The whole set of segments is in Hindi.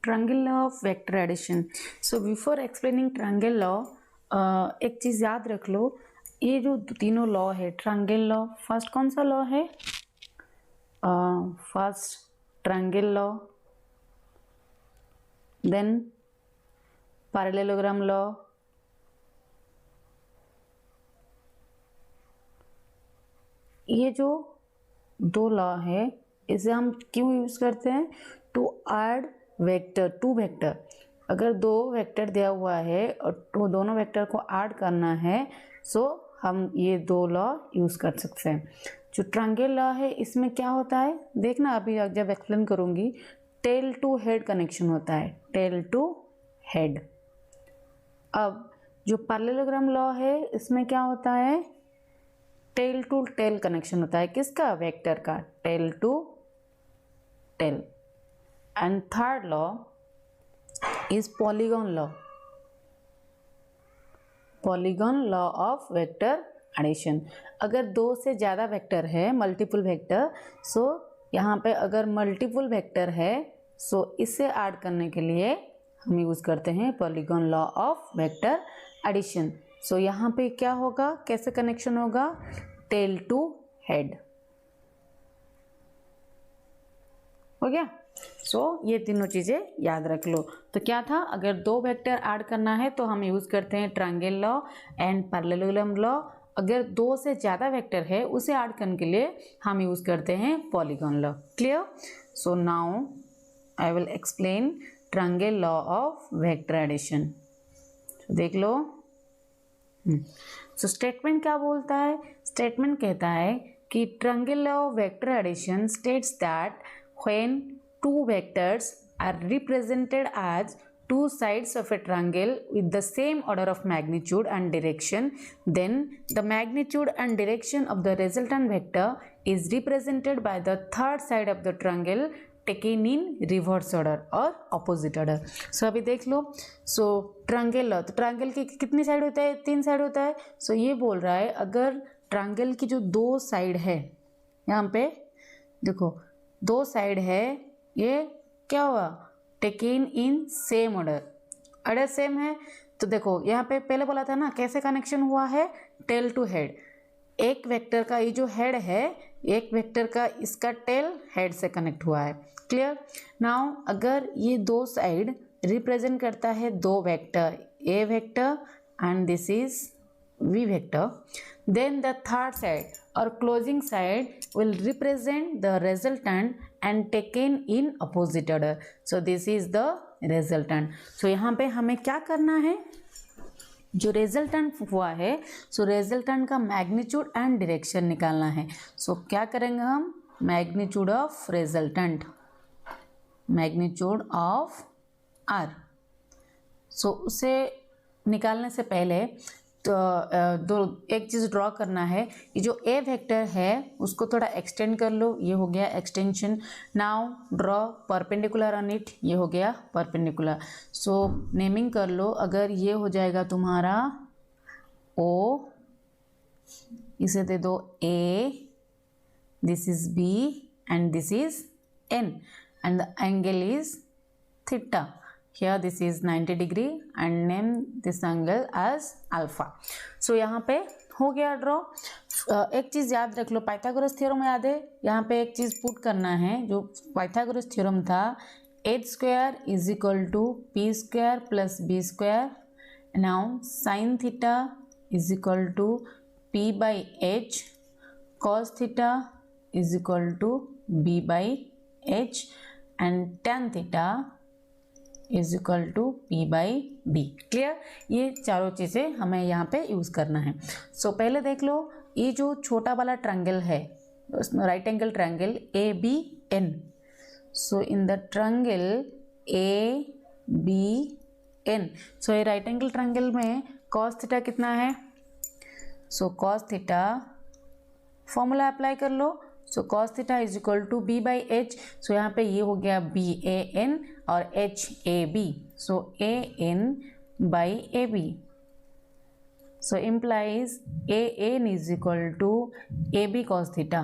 triangle law of vector addition. So before explaining triangle law, एक चीज याद रख लो, ये जो तीनों लॉ है ट्रायंगल लॉ, फर्स्ट कौन सा लॉ है? First triangle law, then parallelogram law, ये जो दो लॉ है इसे हम क्यों यूज करते हैं? To add vector, two vector. अगर दो वेक्टर दिया हुआ है और तो दोनों वेक्टर को ऐड करना है, सो हम ये दो लॉ यूज कर सकते हैं। जो ट्रायंगल लॉ है इसमें क्या होता है देखना, अभी जब एक्सप्लेन करूंगी, टेल टू हेड कनेक्शन होता है, टेल टू हेड। अब जो पैरेललोग्राम लॉ है इसमें क्या होता है? टेल टू टेल कनेक्शन होता है, किसका? वेक्टर का, tail to tail. And third law is polygon law, polygon law of vector addition. अगर दो से ज़्यादा वेक्टर है, मल्टीपल वेक्टर, सो यहाँ पे अगर मल्टीपल वेक्टर है, सो इसे ऐड करने के लिए हम यूज़ करते हैं polygon law of vector addition. So यहाँ पे क्या होगा, कैसे कनेक्शन होगा? Tail to head. हो गया? सो ये तीनों चीज़ें याद रख लो। तो क्या था, अगर दो वेक्टर ऐड करना है तो हम यूज़ करते हैं triangle law and parallelogram law. अगर दो से ज़्यादा वेक्टर है उसे ऐड करने के लिए हम यूज़ करते हैं polygon law. Clear? So now I will explain triangle law of vector addition. देख लो। सो स्टेटमेंट क्या बोलता है? स्टेटमेंट कहता है कि triangle law of vector addition states that when two vectors are represented as two sides of a triangle with the same order of magnitude and direction, then the magnitude and direction of the resultant vector is represented by the third side of the triangle taken in reverse order और opposite order. So अभी देख लो। So ट्रायंगल लॉ, तो ट्रायंगल की कितनी साइड होता है? 3 साइड होता है। So ये बोल रहा है अगर ट्रायंगल की जो दो साइड है, यहाँ पे देखो दो साइड है, ये क्या हुआ? Taken in same order, order same है। तो देखो यहाँ पे पहले बोला था ना कैसे कनेक्शन हुआ है? Tail to head. एक वेक्टर का ये जो हेड है, एक वेक्टर का इसका टेल हेड से कनेक्ट हुआ है। क्लियर? नाउ अगर ये दो साइड रिप्रेजेंट करता है दो vector, A vector and this is V vector, then the third side or closing side will represent the resultant and taken in opposite order. So this is the resultant. So यहाँ पे हमें क्या करना है? जो resultant हुआ है, so resultant का magnitude and direction निकालना है। So क्या करेंगे हम? magnitude of resultant, magnitude of R. So उसे निकालने से पहले तो एक चीज़ ड्रॉ करना है। ये जो ए वेक्टर है उसको थोड़ा एक्सटेंड कर लो, ये हो गया extension. Now draw perpendicular on it, ये हो गया परपेंडिकुलर। सो नेमिंग कर लो, अगर ये हो जाएगा तुम्हारा ओ, इसे दे दो A, this is B and this is N and the angle is theta. Here this is 90 degree and name this angle as alpha. So यहाँ पे हो गया ड्रॉ। एक चीज़ याद रख लो, पाइथागोरस थ्योरम याद है? यहाँ पे एक चीज़ पुट करना है, जो पाइथागोरस थ्योरम था, H square is equal to P square plus B square. Now sine theta is equal to P by H, cos theta is equal to B by H and tan theta is equal to P by B. Clear? ये चारों चीज़ें हमें यहाँ पे यूज़ करना है। सो पहले देख लो, ये जो छोटा वाला ट्रायंगल है, right angle triangle A B N. So in the triangle A B N, so ये राइट एंगल ट्रायंगल में कॉस थीटा कितना है? So cos theta formula apply कर लो। So cos theta is equal to B by H. So यहाँ पे ये हो गया बी ए एन और H A B, so A N by A B. So implies A N is equal to A B cos theta.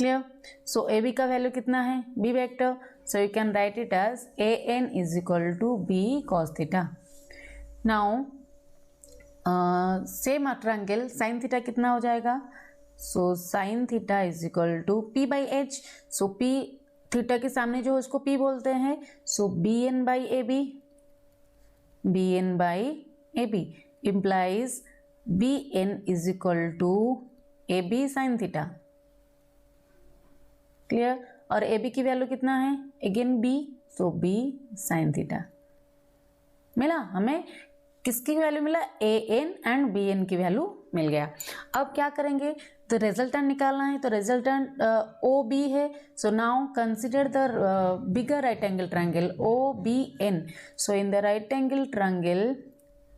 Clear? So A B का वैल्यू कितना है, B vector, so you can write it as A N is equal to B cos theta. Now same triangle sine theta कितना हो जाएगा, so sine theta is equal to P by H. So P theta के सामने जो उसको पी बोलते हैं, so B N by A B, B N by A B implies B N is equal to A B sine theta. Clear? और ए बी की वैल्यू कितना है, again B, so B sine theta. मिला हमें, किसकी वैल्यू मिला, A N and B N की वैल्यू मिल गया. अब क्या करेंगे, तो रिजल्टेंट निकालना है, तो रिजल्टेंट ओ बी है. So now consider the bigger right angle triangle O B N. So in the right angle triangle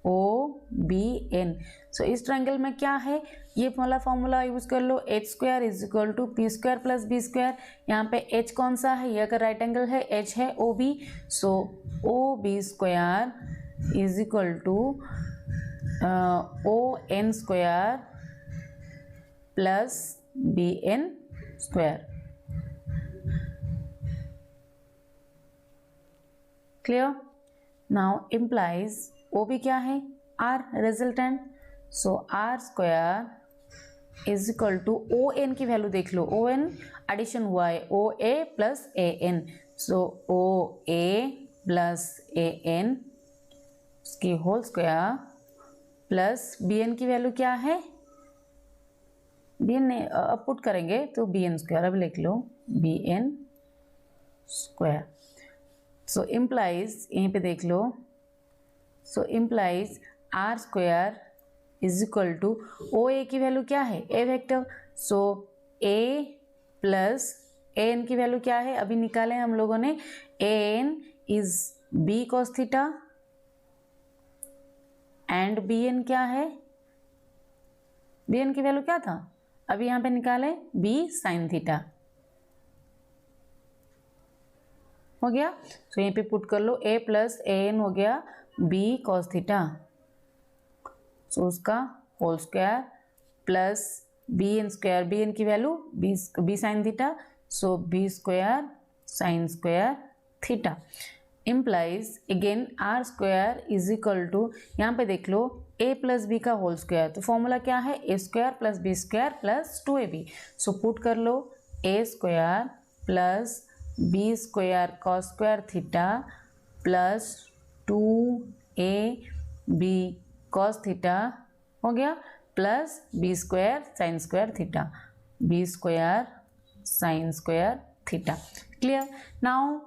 O B N, so इस ट्रायंगल में क्या है, ये वाला फॉर्मूला यूज कर लो, H square is equal to P square plus B square. यहाँ पे एच कौन सा है, ये अगर राइट एंगल है, एच है O B, so O B square is equal to O N square plus B N square. Clear? Now implies O B क्या है, R resultant, so R square is equal to O N की वैल्यू देख लो, ओ एन एडिशन हुआ है, O A plus A N, so O A plus A N उसकी whole square plus B N की वैल्यू क्या है, बी एन अब पुट करेंगे तो बी एन स्क्वायर, अब लिख लो B N square. So implies, यहीं पे देख लो, so implies R square is equal to O A की वैल्यू क्या है, A vector, so A plus A N की वैल्यू क्या है, अभी निकाले हम लोगों ने, A N is B cos theta and B N क्या है, बी एन की वैल्यू क्या था, अभी यहां पे निकाले बी साइन थीटा. हो गया, तो यहीं पे पुट कर लो, ए प्लस ए एन हो गया बी कॉस थीटा, सो उसका whole square plus B N square, B N की value B sine theta, so B square sine square theta. Implies again R square is equal to, यहाँ पे देख लो ए प्लस बी का होल स्क्वायर, तो फॉर्मूला क्या है, A square plus B square plus two A B. So put कर लो A square plus B square cos square theta plus two A B cos theta हो गया, plus B square sine square theta, B square sine square theta. Clear? Now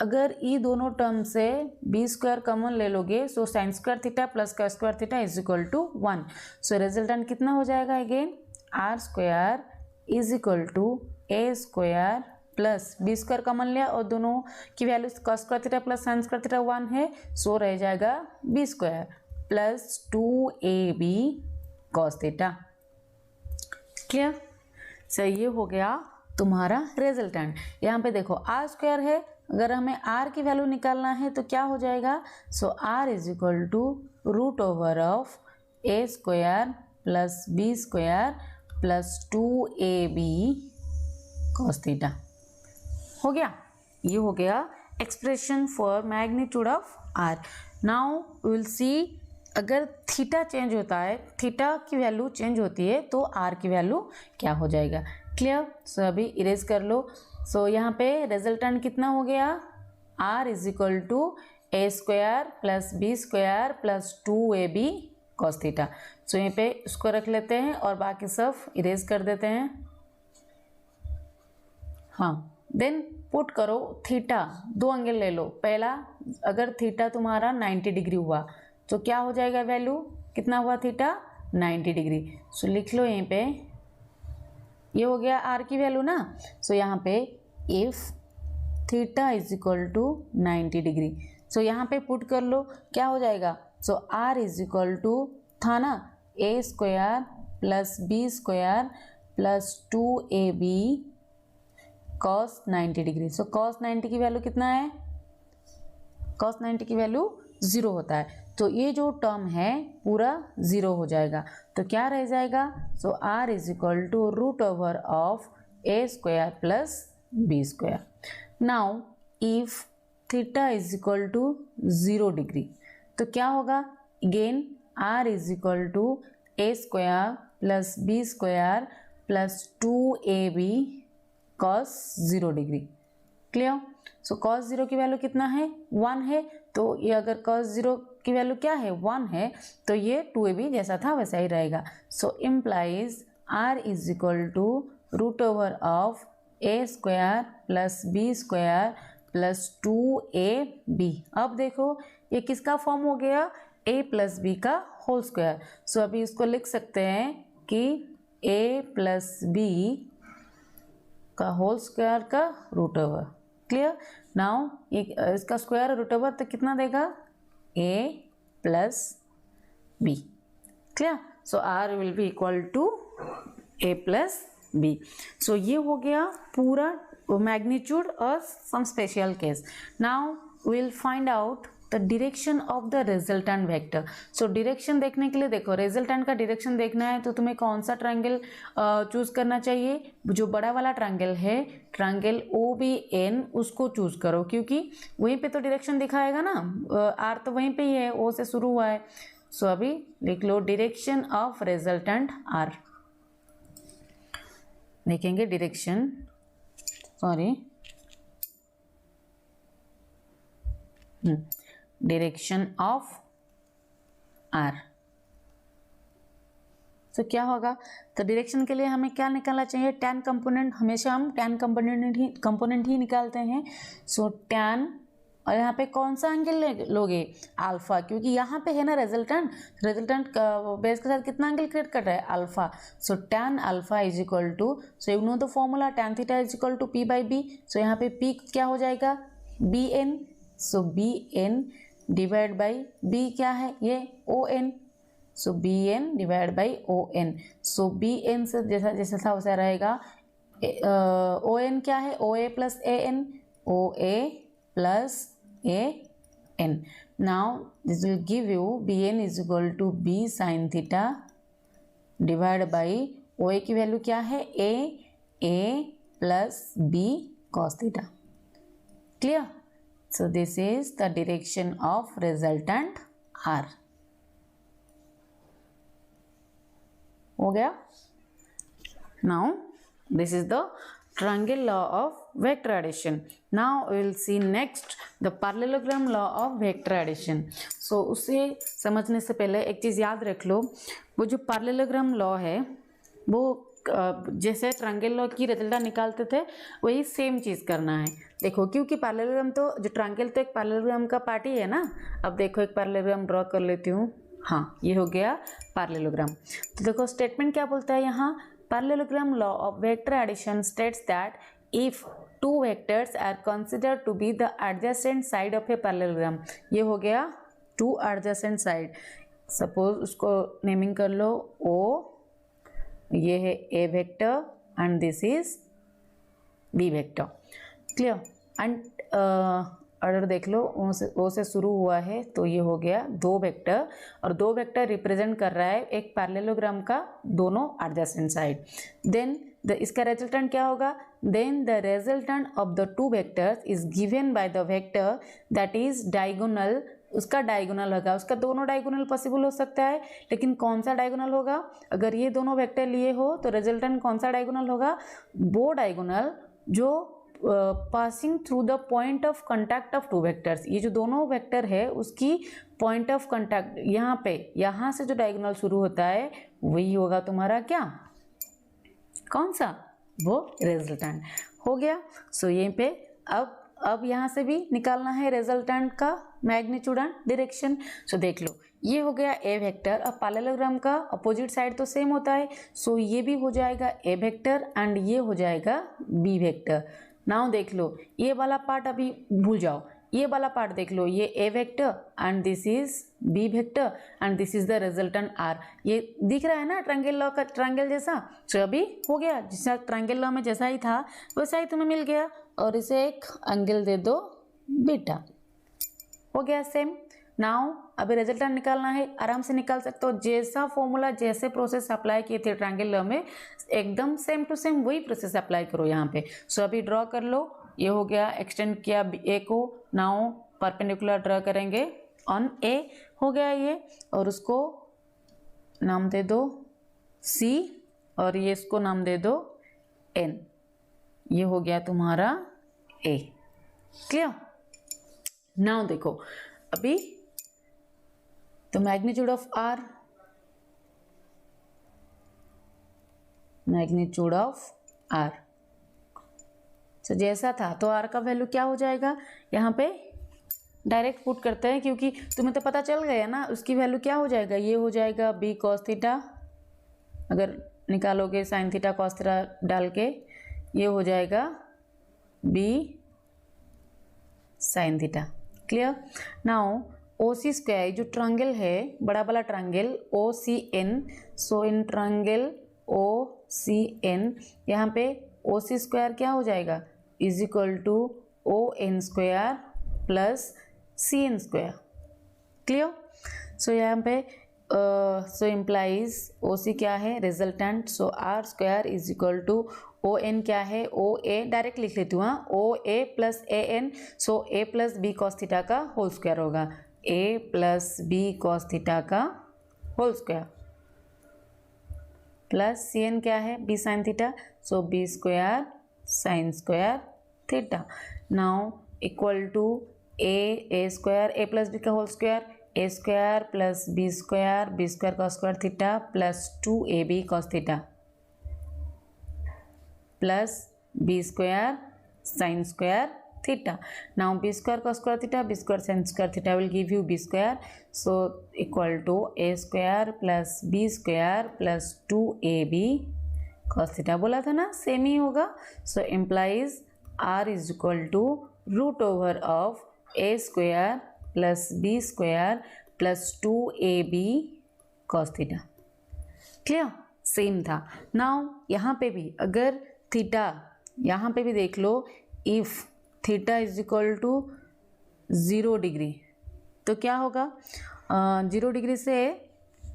अगर ये दोनों टर्म से बी स्क्वायर कॉमन ले लोगे, so sine square theta plus cos square theta is equal to 1. So resultant कितना हो जाएगा, again R square is equal to A square plus B square common लिया और दोनों की value cos square theta plus sine square theta 1 है, सो रह जाएगा B square plus 2ab cos theta. Clear? सही, ये हो गया तुम्हारा रिजल्टेंट. यहाँ पे देखो आर स्क्वायर है, अगर हमें आर की वैल्यू निकालना है तो क्या हो जाएगा, so R is equal to root over of A square plus B square plus 2ab cos theta. हो गया, ये हो गया expression for magnitude of R. Now we will see, अगर थीटा चेंज होता है, थीटा की वैल्यू चेंज होती है तो आर की वैल्यू क्या हो जाएगा. क्लियर? सो अभी इरेज कर लो. सो यहाँ पे रिजल्टेंट कितना हो गया, R is equal to A square plus B square plus 2ab cos theta. So यहाँ पे उसको रख लेते हैं और बाकी सब इरेज कर देते हैं. हाँ, देन पुट करो थीटा, दो एंगल ले लो. पहला, अगर थीटा तुम्हारा 90 डिग्री हुआ तो क्या हो जाएगा, वैल्यू कितना हुआ थीटा, 90 डिग्री. सो लिख लो यहीं पे, ये हो गया आर की वैल्यू ना. सो यहाँ पे if theta is equal to 90 degree, so यहाँ पे पुट कर लो, क्या हो जाएगा, so R is equal to था ना A square plus B square plus 2ab cos 90 degree. So cos 90 की वैल्यू कितना है, कॉस 90 की वैल्यू 0 होता है, तो ये जो टर्म है पूरा 0 हो जाएगा. तो क्या रह जाएगा, so R is equal to root over of a square plus b square. Now if theta is equal to 0 degree तो क्या होगा, again r is equal to a square plus b square plus 2ab cos 0 degree. Clear? So cos 0 की वैल्यू कितना है, 1 है, तो ये अगर cos 0 की वैल्यू क्या है, 1 है, तो ये 2ab जैसा था वैसा ही रहेगा. So implies r is equal to root over of a square plus b square plus 2ab. अब देखो ये किसका फॉर्म हो गया, a प्लस b का होल स्क्वायर. सो अभी इसको लिख सकते हैं कि a प्लस b का होल स्क्वायर का रूट ओवर. क्लियर? नाउ इसका स्क्वायर रूट ओवर तो कितना देगा, a plus b. Clear? So r will be equal to a plus b. So ये हो गया पूरा मैग्नीट्यूड और some special case. Now will find out the direction of the resultant vector. So direction देखने के लिए देखो, रिजल्टेंट का डायरेक्शन देखना है तो तुम्हें कौन सा ट्रायंगल चूज करना चाहिए, जो बड़ा वाला ट्रायंगल है, ट्रायंगल OBN, उसको चूज करो, क्योंकि वहीं पे तो डायरेक्शन दिखाएगा ना, आर तो वहीं पे ही है, ओ से शुरू हुआ है. सो अभी लिख लो डायरेक्शन ऑफ रिजल्टेंट आर. देखेंगे direction, sorry direction of R. तो क्या होगा, तो डायरेक्शन के लिए हमें क्या निकालना चाहिए, tan कंपोनेंट. हमेशा हम tan कंपोनेंट ही निकालते हैं. सो tan, और यहाँ पे कौन सा एंगल लोगे, अल्फा, क्योंकि यहाँ पे है ना रिजल्टेंट का बेस के साथ कितना एंगल क्रिएट कर रहा है, alpha. So tan alpha is equal to, so you know the formula, tan theta is equal to p by b. So यहाँ पे p क्या हो जाएगा, bn. So bn divide by b क्या है, ये on. So bn divide by on. So bn से जैसा था वैसा रहेगा. on क्या है, oa plus an, oa plus an. Now this will give you bn is equal to b sine theta divide by oa की वैल्यू क्या है, a plus b cos theta. Clear? So this is the direction of resultant R. हो गया? Now this is the triangle law of vector addition. Now we will see next the parallelogram law of vector addition. So उसे समझने से पहले एक चीज़ याद रख लो, वो जो parallelogram law है वो जैसे ट्रायंगल लॉ की रिजल्ट निकालते थे वही सेम चीज़ करना है. देखो क्योंकि पैरेललोग्राम तो जो ट्रायंगल तो एक पैरेललोग्राम का पार्ट ही है ना. अब देखो एक पैरेललोग्राम ड्रॉ कर लेती हूँ. हाँ, ये हो गया पैरेललोग्राम. तो देखो स्टेटमेंट क्या बोलता है यहाँ, parallelogram law of vector addition states that if two vectors are considered to be the adjacent side of a parallelogram. ये हो गया टू एडजेसेंट साइड. सपोज उसको नेमिंग कर लो O, ये है A vector and this is B vector. Clear? And order देख लो, ओ से शुरू हुआ है तो ये हो गया दो वेक्टर, और दो वेक्टर रिप्रेजेंट कर रहा है एक पैरेललोग्राम का दोनों एडजेसेंट साइड. देन इसका रिजल्टेंट क्या होगा, then the resultant of the two vectors is given by the vector that is diagonal. उसका डायगोनल होगा, उसका दोनों डायगोनल पॉसिबल हो सकता है, लेकिन कौन सा डायगोनल होगा, अगर ये दोनों वेक्टर लिए हो तो रिजल्टेंट कौन सा डायगोनल होगा, वो डायगोनल जो passing through the point of contact of two vectors. ये जो दोनों वेक्टर है उसकी पॉइंट ऑफ कांटेक्ट यहाँ पे, यहाँ से जो डायगोनल शुरू होता है वही होगा तुम्हारा क्या, कौन सा, वो रिजल्टेंट. हो गया. सो यहीं पे अब यहाँ से भी निकालना है रिजल्टेंट का मैग्नीट्यूड एंड डायरेक्शन. सो देख लो ये हो गया ए वेक्टर. अब पैरेललोग्राम का अपोजिट साइड तो सेम होता है, सो ये भी हो जाएगा ए वेक्टर एंड ये हो जाएगा बी वेक्टर. नाउ देख लो ये वाला पार्ट अभी भूल जाओ, ये वाला पार्ट देख लो, ये A vector and this is B vector and this is the resultant R. ये दिख रहा है ना ट्रायंगल लॉ का, ट्रायंगल जैसा. सो अभी हो गया, जैसा ट्रायंगल लॉ में जैसा ही था वैसा ही तुम्हें मिल गया, और इसे एक एंगल दे दो बीटा. हो गया सेम. नाउ अभी रिजल्टेंट निकालना है, आराम से निकाल सकते हो। जैसा फॉर्मूला जैसे प्रोसेस अप्लाई किए थे ट्रायंगल में, एकदम सेम टू सेम वही प्रोसेस अप्लाई करो यहाँ पे। सो अभी ड्रॉ कर लो, ये हो गया, एक्सटेंड किया ए को, नाउ परपेंडिकुलर ड्रॉ करेंगे ऑन ए, हो गया ये, और उसको नाम दे दो सी और ये इसको नाम दे दो एन, ये हो गया तुम्हारा ए। क्लियर? नाउ देखो अभी तो magnitude of R, magnitude of R तो जैसा था, तो आर का वैल्यू क्या हो जाएगा, यहाँ पे डायरेक्ट पुट करते हैं क्योंकि तुम्हें तो पता चल गया ना, उसकी वैल्यू क्या हो जाएगा, ये हो जाएगा बी कॉस थीटा, अगर निकालोगे साइन थीटा कॉस थीटा डाल के, ये हो जाएगा B sine theta. Clear? Now O C square जो ट्रायंगल है, बड़ा वाला triangle O C N, so in triangle O C N, यहाँ पे ओ सी स्क्वायर क्या हो जाएगा, is equal to O N square plus C N square. Clear? So यहाँ पे सो इम्प्लाइज ओ सी क्या है, resultant, so R square is equal to O N क्या है, ओ ए, डायरेक्ट लिख लेती हूँ, हाँ, O A plus A N, so A plus B cos theta का होल स्क्वायर होगा, A plus B cos theta का whole square, plus C N क्या है, B sine theta, so B square sine square theta. Now equal to A square, A plus B का whole square, A square plus B square cos square theta plus 2ab cos theta plus B square sine square theta. Now B square cos square theta, B square sine square theta will give you B square, so equal to A square plus B square plus 2ab cos theta, बोला था ना सेम ही होगा। So implies R is equal to root over of A square plus B square plus 2ab cos theta. Clear? Same था। नाउ यहाँ पे भी अगर थीटा, यहाँ पे भी देख लो, if theta is equal to 0 degree, तो क्या होगा, 0 डिग्री से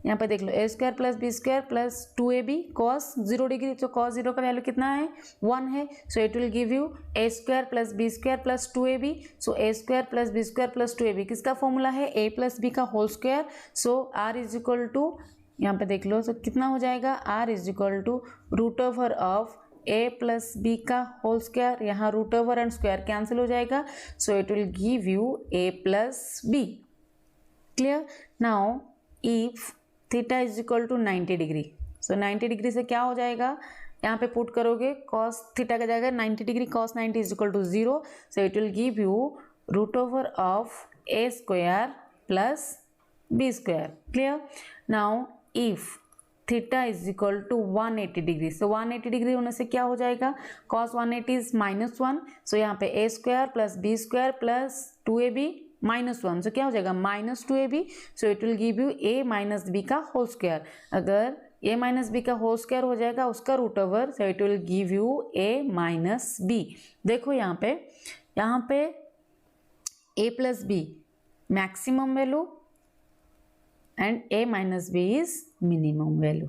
यहाँ पे देख लो A square plus B square plus 2ab cos 0 degree, तो कॉस 0 का वैल्यू कितना है, 1 है, so it will give you A square plus B square plus 2ab, so A square plus B square plus 2ab किसका फॉर्मूला है, ए प्लस बी का whole square, so R is equal to, यहाँ पे देख लो, सो कितना हो जाएगा, R is equal to root over of A plus B का होल स्क्वायर, यहाँ root over and square cancel हो जाएगा, so it will give you A plus B. Clear? Now if theta is equal to 90 degree, so 90 degree से क्या हो जाएगा, यहाँ पे पुट करोगे कॉस थीटा का जाएगा 90 degree, cos 90 is equal to 0, so it will give you root over of A square plus B square. Clear? Now if theta is equal to 180 degree, so 180 degree होने से क्या हो जाएगा, कॉस 180 इज -1, सो यहाँ पे A square plus B square plus 2ab -1, so क्या हो जाएगा -2ab, so it will give you a minus B का होल स्क्वायर, अगर a माइनस बी का होल स्क्वायर हो जाएगा उसका root over, so it will give you a minus B. देखो यहाँ पे a plus B maximum value and a minus b is minimum value.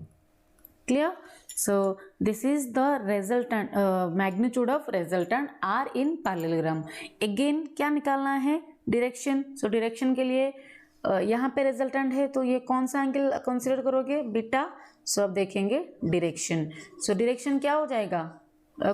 Clear? So this is the resultant magnitude of resultant r in parallelogram. Again क्या निकालना है, डायरेक्शन। सो डायरेक्शन के लिए यहाँ पे रिजल्टेंट है तो ये कौन सा एंगल कंसिडर करोगे, बीटा। सो अब देखेंगे डायरेक्शन। सो डायरेक्शन क्या हो जाएगा,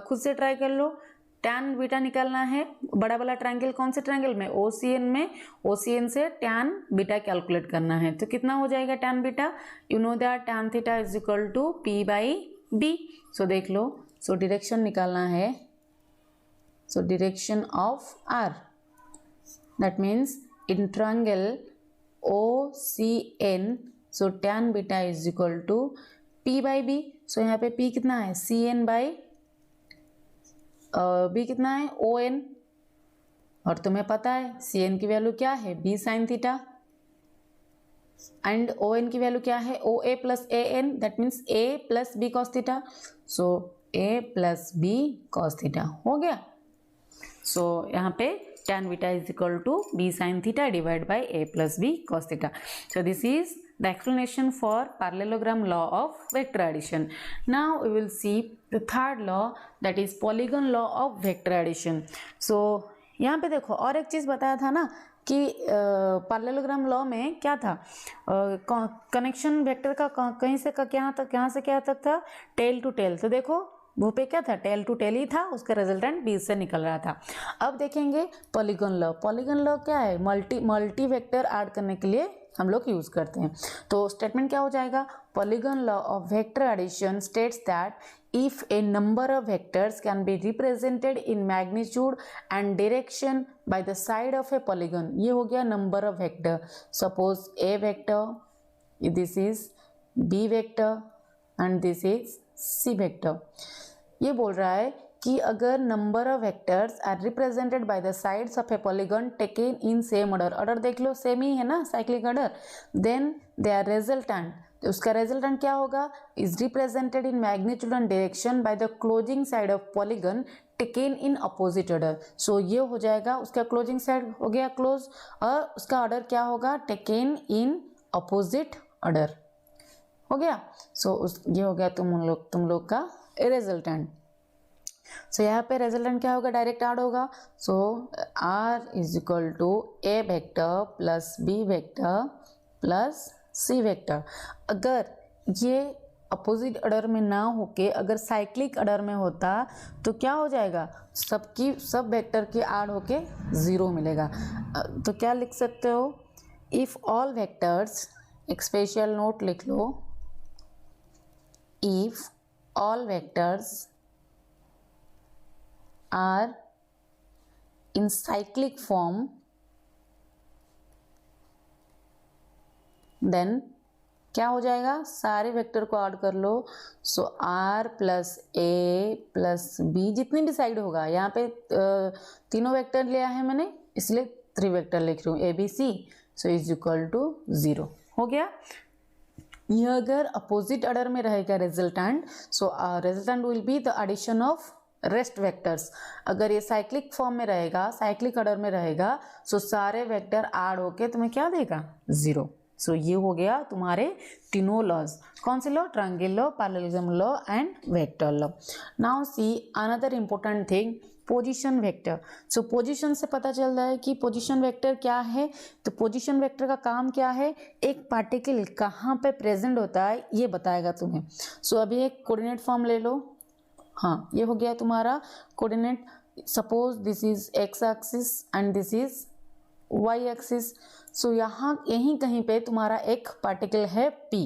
खुद से ट्राई कर लो, टैन बीटा निकालना है, बड़ा वाला ट्रायंगल कौन से ट्रायंगल में, ओसीएन में, ओसीएन से टैन बीटा कैलकुलेट करना है, तो कितना हो जाएगा tan beta, you know that tan theta is equal to P by B. So देख लो, सो डायरेक्शन निकालना है, so direction of R, that means in triangle O C N, so tan beta is equal to P by B. So यहाँ पे पी कितना है, सी एन बाई बी कितना है, ओ एन, और तुम्हें पता है सी एन की वैल्यू क्या है, B sine theta, and O N की वैल्यू क्या है, O A plus A N, that means A plus B cos theta, so A plus B cos theta हो गया। सो यहाँ पे tan beta is equal to b sin theta divided by a plus b cos theta. So this is the explanation for parallelogram law of vector addition. Now we will see the third law, that is polygon law of vector addition. So यहाँ पे देखो और एक चीज बताया था ना कि पैरेललोग्राम लॉ में क्या था, कनेक्शन वेक्टर का कहीं से कहाँ से क्या तक था, टेल टू टेल। तो देखो वो पे क्या था, टेल टू टेल ही था, उसका रिजल्टेंट बीच से निकल रहा था। अब देखेंगे पॉलीगॉन लॉ। पॉलीगॉन लॉ क्या है, मल्टी वेक्टर ऐड करने के लिए हम लोग यूज करते हैं। तो स्टेटमेंट क्या हो जाएगा, polygon law of vector addition states that if a number of vectors can be represented in magnitude and direction by the side of a polygon, ये हो गया number of vector। suppose a vector, this is b vector and this is c vector। ये बोल रहा है कि अगर number of vectors are represented by the sides of a polygon taken in same order देख लो सेम ही है ना cyclic order, then their resultant, तो उसका रिजल्टेंट क्या होगा, is represented in magnitude and direction by the closing side of polygon taken in opposite order. So ये हो जाएगा, उसका क्लोजिंग साइड हो गया क्लोज, और उसका ऑर्डर क्या होगा, टेकन इन अपोजिट ऑर्डर हो गया। सो ये हो गया तुम लोग का रिजल्टेंट। सो यहाँ पे रिजल्टेंट क्या होगा, डायरेक्ट ऐड होगा। So R is equal to A vector plus B vector plus C vector. अगर ये अपोजिट ऑर्डर में ना होके अगर साइक्लिक ऑर्डर में होता तो क्या हो जाएगा, सब वेक्टर के ऐड होके 0 मिलेगा। तो क्या लिख सकते हो, इफ ऑल वेक्टर्स, एक स्पेशल नोट लिख लो, if all vectors are in cyclic form then क्या हो जाएगा, सारे वेक्टर को ऐड कर लो। So R plus A plus B, जितनी भी साइड होगा, यहाँ पे तीनों वेक्टर लिया है मैंने इसलिए 3 वेक्टर लिख रही हूँ, A B C. So is equal to 0 हो गया। यह अगर अपोजिट ऑर्डर में रहेगा resultant, so resultant will be the addition of rest vectors. अगर ये साइक्लिक फॉर्म में रहेगा, साइक्लिक ऑर्डर में रहेगा, सो सारे वेक्टर ऐड होके तुम्हें क्या देगा, 0। सो ये हो गया तुम्हारे तीनों लॉज। कौन से law, triangle law, parallelogram law and vector law. Now see another important thing, position vector. So position से पता चल रहा है कि पोजीशन वेक्टर क्या है। तो पोजीशन वेक्टर का काम क्या है, एक पार्टिकल कहाँ पे प्रेजेंट होता है ये बताएगा तुम्हें। सो अभी एक कोऑर्डिनेट फॉर्म ले लो। हाँ, ये हो गया तुम्हारा coordinate. Suppose this is X axis and this is Y axis. So यहाँ यहीं कहीं पे तुम्हारा एक पार्टिकल है P,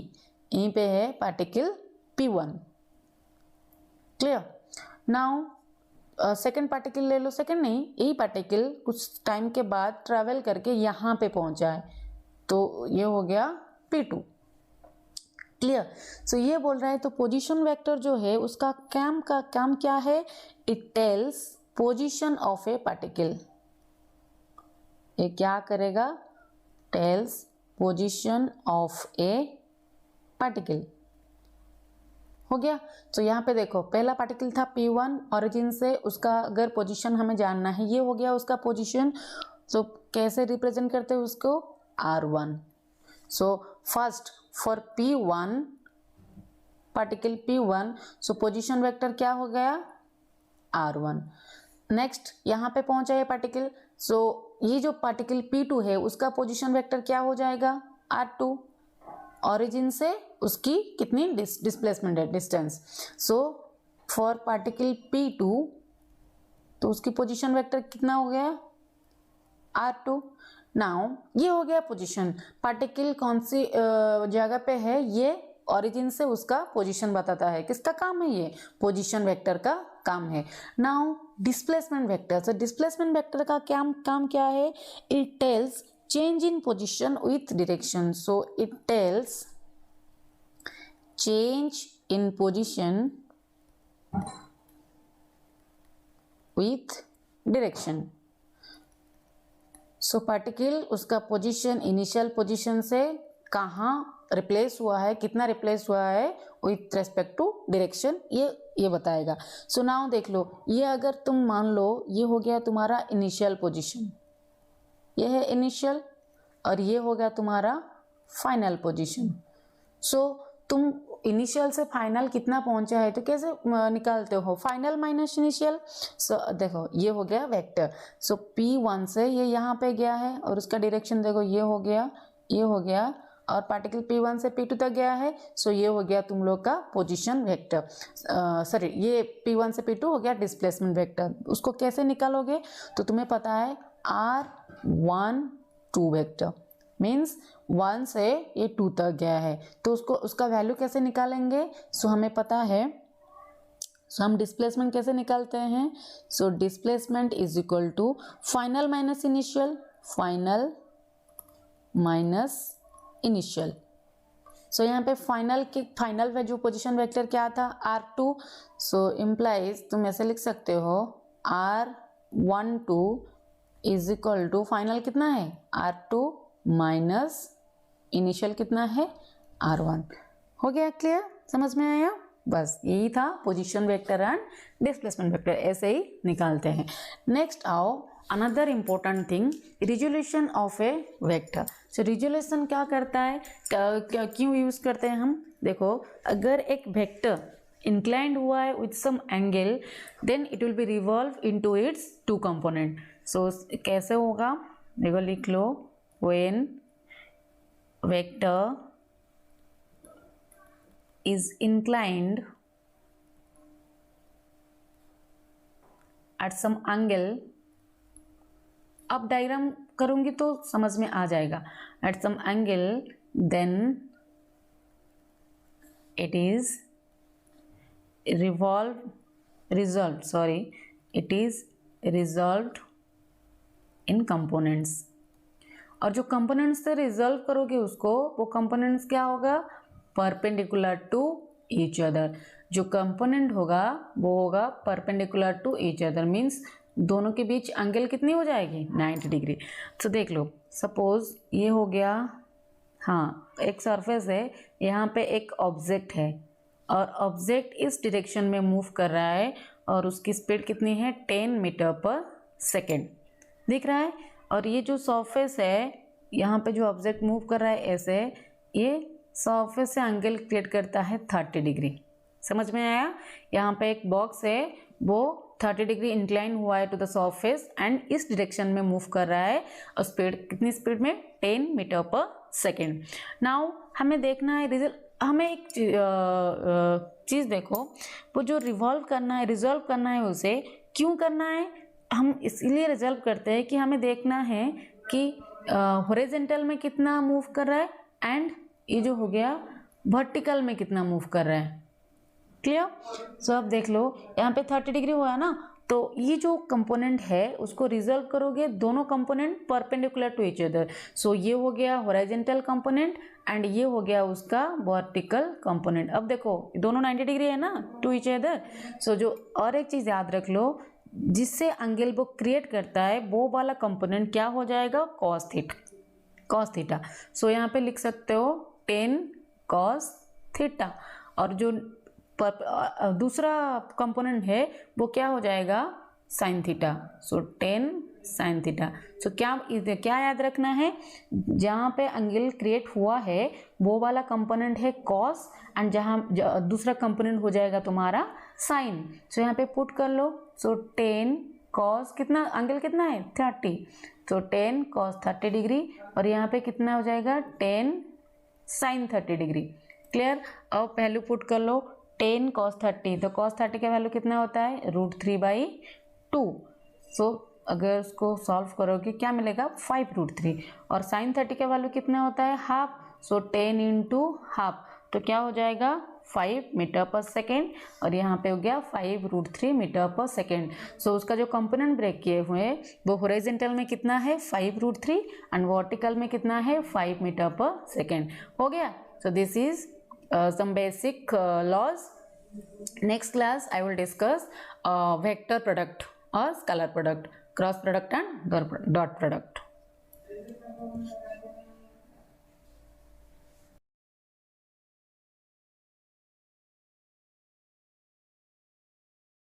यहीं पे है particle P1। Clear. Now second particle ले लो, सेकंड नहीं, यही पार्टिकल कुछ टाइम के बाद ट्रैवल करके यहाँ पे पहुंचा है, तो ये हो गया P2। क्लियर। सो ये बोल रहा है तो पोजीशन वेक्टर जो है उसका काम क्या है, it tells position of a particle. ये क्या करेगा, tells position of a particle. हो गया। तो यहाँ पे देखो पहला पार्टिकल था P1 ओरिजिन से, उसका अगर पोजीशन हमें जानना है, ये हो गया उसका पोजीशन। तो कैसे रिप्रेजेंट करते हैं उसको, R1। So first for P1, particle P1, so position vector क्या हो गया, R1। नेक्स्ट यहाँ पे पहुंचा ये पार्टिकल, सो ये जो पार्टिकल P2 है उसका पोजीशन वेक्टर क्या हो जाएगा, R2। ओरिजिन से उसकी कितनी डिस्प्लेसमेंट है, distance. So for particle P2 तो उसकी पोजीशन वेक्टर कितना हो गया, R2। नाउ ये हो गया पोजीशन, पार्टिकल कौन सी जगह पे है, ये ओरिजिन से उसका पोजीशन बताता है। किसका काम है, ये पोजीशन वेक्टर का काम है। Now displacement vector, so displacement vector का काम क्या है, it tales change in position with direction. So it tells change in position with direction. So particle उसका पोजीशन इनिशियल पोजीशन से कहाँ रिप्लेस हुआ है, कितना रिप्लेस हुआ है विथ रेस्पेक्ट टू डायरेक्शन, ये बताएगा। सो नाउ देख लो, ये अगर तुम मान लो ये हो गया तुम्हारा इनिशियल पोजीशन, ये है इनिशियल, और ये हो गया तुम्हारा फाइनल पोजीशन। सो तुम इनिशियल से फाइनल कितना पहुंचा है तो कैसे निकालते हो, फाइनल माइनस इनिशियल। सो देखो ये हो गया वेक्टर। सो P1 से ये यहाँ पे गया है और उसका डायरेक्शन देखो ये हो गया, ये हो गया, और पार्टिकल P1 से P2 तक गया है। सो ये हो गया तुम लोग का पोजीशन वेक्टर, सॉरी ये P1 से P2 हो गया डिस्प्लेसमेंट वेक्टर। उसको कैसे निकालोगे तो तुम्हें पता है R1 2 वेक्टर मीन्स 1 से ये 2 तक गया है, तो उसका वैल्यू कैसे निकालेंगे। सो हमें पता है, सो हम डिस्प्लेसमेंट कैसे निकालते हैं। So displacement is equal to final minus initial, final minus initial. So यहाँ पे फाइनल वैल्यू पोजीशन वेक्टर क्या था R2। सो इम्प्लाइज तुम ऐसे लिख सकते हो R12 is equal to final कितना है R2 माइनस इनिशियल कितना है R1। हो गया क्लियर, समझ में आया। बस यही था position vector and displacement vector, ऐसे ही निकालते हैं। नेक्स्ट आओ another important thing, resolution of A vector. So resolution क्या करता है, क्यों यूज करते हैं हम। देखो अगर एक वेक्टर इंक्लाइंड हुआ है with some angle, then it will be revolve into its two component. So कैसे होगा, देखो लिख लो, when vector is inclined at some angle, अब डायग्राम करूंगी तो समझ में आ जाएगा, at some angle then it is resolved in components। और जो कंपोनेंट्स से रिजॉल्व करोगे उसको, वो कंपोनेंट्स क्या होगा, परपेंडिकुलर टू ईच अदर। जो कंपोनेंट होगा वो होगा perpendicular to each other, means दोनों के बीच एंगल कितनी हो जाएगी 90 डिग्री। तो देख लो सपोज ये हो गया, हाँ एक सरफेस है, यहाँ पे एक ऑब्जेक्ट है और ऑब्जेक्ट इस डायरेक्शन में मूव कर रहा है और उसकी स्पीड कितनी है 10 मीटर पर सेकेंड, दिख रहा है। और ये जो सरफेस है, यहाँ पे जो ऑब्जेक्ट मूव कर रहा है ऐसे, ये सरफेस से एंगल क्रिएट करता है 30 डिग्री। समझ में आया। यहाँ पे एक बॉक्स है, वो 30 डिग्री इंक्लाइन हुआ है टू द सरफेस एंड इस डायरेक्शन में मूव कर रहा है और स्पीड कितनी स्पीड में 10 मीटर पर सेकेंड। नाउ हमें देखना है हमें एक चीज़ देखो, वो जो रिजॉल्व करना है उसे क्यों करना है, हम इसलिए रिजॉल्व करते हैं कि हमें देखना है कि हॉरिजॉन्टल में कितना मूव कर रहा है एंड ये जो हो गया वर्टिकल में कितना मूव कर रहा है। क्लियर। सो अब देख लो यहाँ पे 30 डिग्री हुआ है ना, तो ये जो कंपोनेंट है उसको रिजॉल्व करोगे, दोनों component perpendicular to each other. So ये हो गया हॉरिजॉन्टल कंपोनेंट एंड ये हो गया उसका वर्टिकल कंपोनेंट। अब देखो दोनों 90 डिग्री है ना टू ईच अदर। सो जो और एक चीज़ याद रख लो, जिससे एंगल वो क्रिएट करता है वो वाला कंपोनेंट क्या हो जाएगा, कॉस थीटा। सो यहाँ पे लिख सकते हो 10 कॉस थीटा, और जो दूसरा कंपोनेंट है वो क्या हो जाएगा, साइन थीटा। सो 10 साइन थीटा। सो क्या याद रखना है, जहाँ पे एंगल क्रिएट हुआ है वो वाला कंपोनेंट है कॉस एंड जहाँ दूसरा कंपोनेंट हो जाएगा तुम्हारा साइन। सो यहाँ पे पुट कर लो। सो 10 कॉस कितना, एंगल कितना है 30, तो 10 कॉस 30 डिग्री और यहाँ पे कितना हो जाएगा 10 साइन 30 डिग्री। क्लियर। अब वैल्यू पुट कर लो 10 कॉस 30, तो कॉस 30 का वैल्यू कितना होता है √3/2। सो अगर उसको सॉल्व करोगे क्या मिलेगा 5√3, और साइन 30 का वैल्यू कितना होता है हाफ। सो 10 इंटू हाफ, तो क्या हो जाएगा 5 मीटर पर सेकेंड, और यहाँ पे हो गया 5√3 मीटर पर सेकेंड। सो उसका जो कंपोनेंट ब्रेक किए हुए हैं वो हॉरिजॉन्टल में कितना है 5√3 एंड वर्टिकल में कितना है 5 मीटर पर सेकेंड। हो गया। So this is some basic laws. Next class I will discuss vector product or scalar product, cross product and dot product.